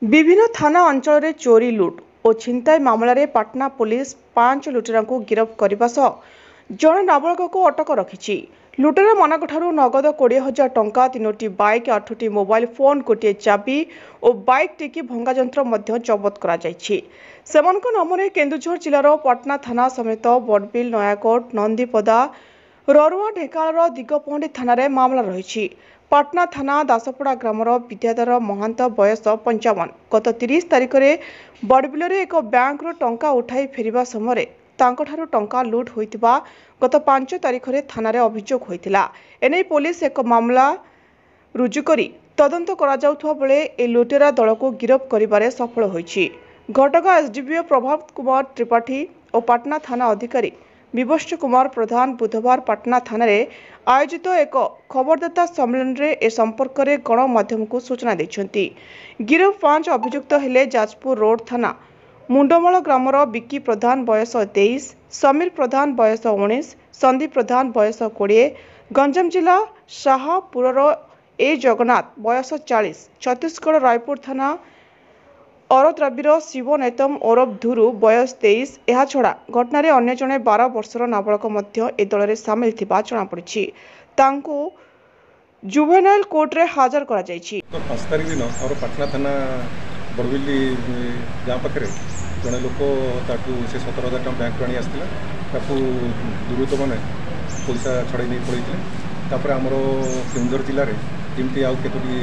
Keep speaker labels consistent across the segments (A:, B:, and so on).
A: विभिन्न थाना अंचल में चोरी लुट और छिनताई मामलें पाटना पुलिस 5 लुटेरा को गिरफ्त करने सह जड़े नाबालक को अटक रखी। लुटेरा मानक नगद 20,000 टंका 3टी बाइक 8टी मोबाइल फोन गोटे चाबी और बाइक टिकी भंगा यंत्र जबत कर नाम केन्दुझर जिलार पाटना थाना समेत बड़बिल नयाकोट नंदीपदा ररुआ ढेंकानाल दिगपहंडी थाना मामला रही। पाटना थाना दासपड़ा ग्रामर विद्याधर महांत बयस 55 गत 30 तारिख में बड़बिल एक बैंक टंका उठाई फेरिबा समय तांकठारु टंका लुट होइतिबा गत 5 तारिख में थाना अभियोग होइतिला। एने पुलिस एक मामला रुजु करी तदंत करा जाउथुवा बेले ए लुटेरा दल को गिरफ्त करिबारे सफल होइछि। घटगा एसडीपीओ प्रभात कुमार त्रिपाठी और पाटना थाना अधिकारी विभष्ट कुमार प्रधान बुधवार पाटना थाना आयोजित एक खबरदाता सम्मेलन में ए संपर्क में गणमाध्यम को सूचना देछंती। गिरफ 5 अभियुक्त हेले जाजपुर रोड थाना मुंडमल ग्रामर विक्की प्रधान बयस 23, समीर प्रधान बयस 19, संदीप प्रधान बयस 20, गंजाम जिला शाहपुरर ए जगन्नाथ बयस 40, छत्तीसगढ़ रायपुर थाना अरद्राबीर शिव नेतम ओरफ धुरु बयस 23। यह छड़ा घटना अन्य जड़े 12 वर्षर नाबालक ए दल में सामिल थिबा जଣାपड़ी। तांको जुवेनाइल कोर्ट रे हाजर करा जायछि।
B: तो 5 तारिख दिन और पाटना थाना बड़बिली गाँव पाखे जड़े लोक से 17,000 टका बैंक आनी आसला दुर्वृत्त मैंने पैसा छड़े नहीं पड़े आमर केन्दुझर जिले में एमती आउ केतोटी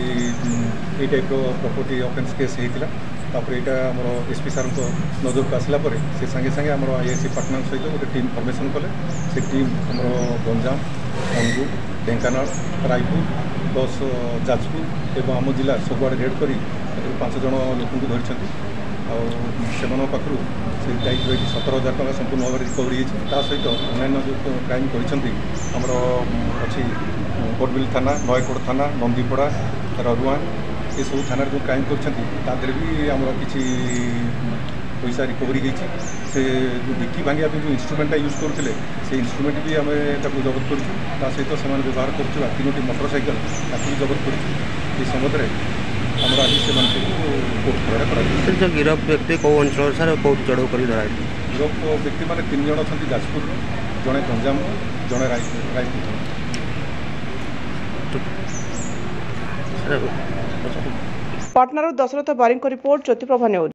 B: ये टाइप प्रॉपर्टी ऑफेंस केस होता यहाँ आमर एसपी सार नजर को आसला से सांगे सांगे आमर आईआईसी पाटना सहित गोटे टीम फर्मेसन कले से टीम आमर गंजाम अनुगुल ढेंकानाल रायपुर 10 जाजपुर एवं आम जिला सबुआड़े रेड कर 5 जन लोक धरी से पाखु से 17,000 टका संपूर्ण भाव में रिकवरी होता सहित अन्य जो क्राइम करमर अच्छी बड़बिल थाना नयाकोट थाना नंदीपड़ा ररुआ ये सब थाना जो क्राइम कर भी आमर किसी पैसा रिकवरी होती से जो डिक्की भांगा जो इंस्ट्रुमेंटा यूज करते से इंस्ट्रुमेंट भी आम जबत कर सहित से व्यवहार कर 3टी मोटरसाइकेल भी जबत कर समय आमर आज से कोर्ट
C: जो गिरफ व्यक्ति कौ अंचल सर कौ चढ़ऊ कर
B: गिरफ व्यक्ति मैंने 3 जन अच्छा जाजपुर जड़े गंजाम जड़े रायपुर।
A: पाटनारू दशरथ बारिंग रिपोर्ट ज्योतिप्रभा न्यूज।